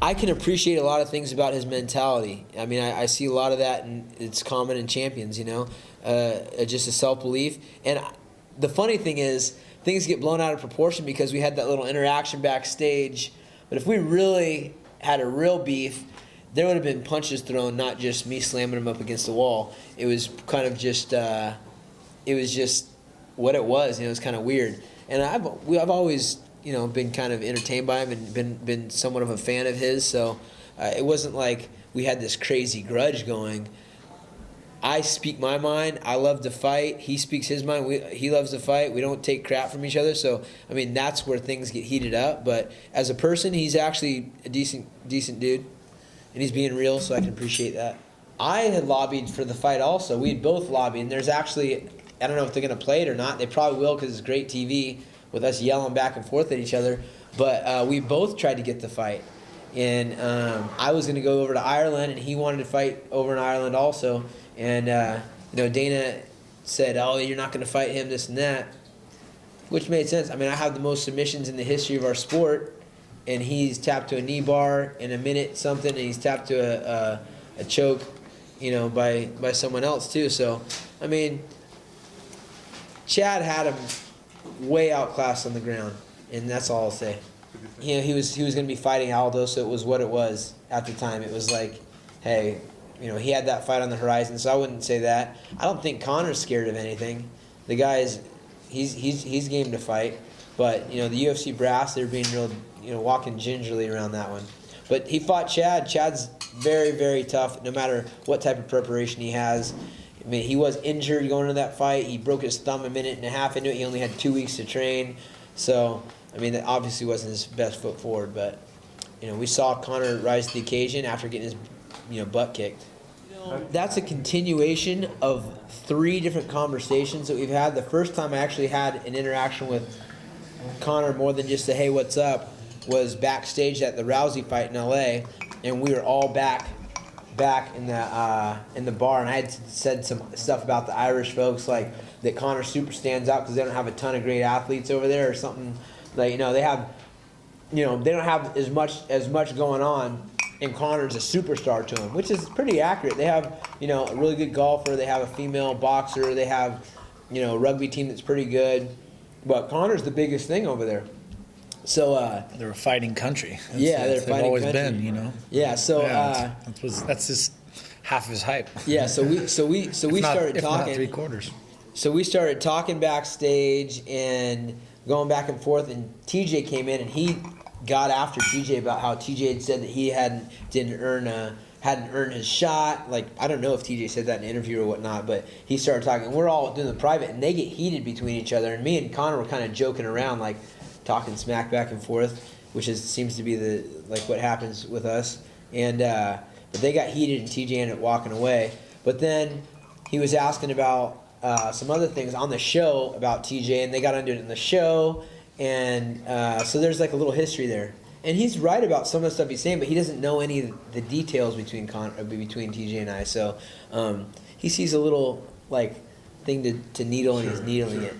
I can appreciate a lot of things about his mentality. I mean, I see a lot of that, and it's common in champions, just a self-belief. And the funny thing is, things get blown out of proportion because we had that little interaction backstage. But if we really had a real beef, there would have been punches thrown, not just me slamming him up against the wall. It was kind of just, it was just what it was. It was kind of weird. And I've always, been kind of entertained by him and been somewhat of a fan of his. So it wasn't like we had this crazy grudge going. I speak my mind. I love to fight. He speaks his mind. He loves to fight. We don't take crap from each other. So, I mean, that's where things get heated up. But as a person, he's actually a decent dude. And he's being real, so I can appreciate that. I had lobbied for the fight also. We had both lobbied. And there's actually, I don't know if they're going to play it or not. They probably will because it's great TV with us yelling back and forth at each other. But we both tried to get the fight. And I was going to go over to Ireland, and he wanted to fight over in Ireland also. And, Dana said, oh, you're not going to fight him, this and that, which made sense. I mean, I have the most submissions in the history of our sport, and he's tapped to a knee bar in a minute something, and he's tapped to a choke, by someone else too. So, I mean, Chad had him way outclassed on the ground, and that's all I'll say. He was going to be fighting Aldo, so it was what it was at the time. It was like, hey, he had that fight on the horizon, so I wouldn't say that. I don't think Conor's scared of anything. The guy he's game to fight, but the UFC brass, they're being real, walking gingerly around that one. But he fought Chad. Chad's very, very tough, no matter what type of preparation he has. I mean, he was injured going into that fight. He broke his thumb a minute and a half into it. He only had 2 weeks to train, so I mean, that obviously wasn't his best foot forward. But we saw Conor rise to the occasion after getting his butt kicked. That's a continuation of 3 different conversations that we've had. The first time I actually had an interaction with Conor more than just a hey, what's up, was backstage at the Rousey fight in LA, and we were all back in the bar, and I had said some stuff about the Irish folks, like that Conor super stands out because they don't have a ton of great athletes over there or something. Like they have, they don't have as much going on. And Conor's a superstar to him, which is pretty accurate. They have, a really good golfer. They have a female boxer. They have, a rugby team that's pretty good. But Conor's the biggest thing over there. So they're a fighting country. They've always country. Been, Yeah. So that's just half his hype. Yeah. So we started talking. Not 3/4. So we started talking backstage and going back and forth. And TJ came in and he got after TJ about how TJ had said that he hadn't earned his shot. Like, I don't know if TJ said that in an interview or whatnot, but he started talking. We're all doing the private, and they get heated between each other. And me and Conor were kind of joking around, like talking smack back and forth, which seems to be what happens with us. And but they got heated, and TJ ended up walking away. But then he was asking about some other things on the show about TJ, and they got into it in the show. And so there's like a little history there. And he's right about some of the stuff he's saying, but he doesn't know any of the details between TJ and I. So he sees a little thing to needle, and he's needling it.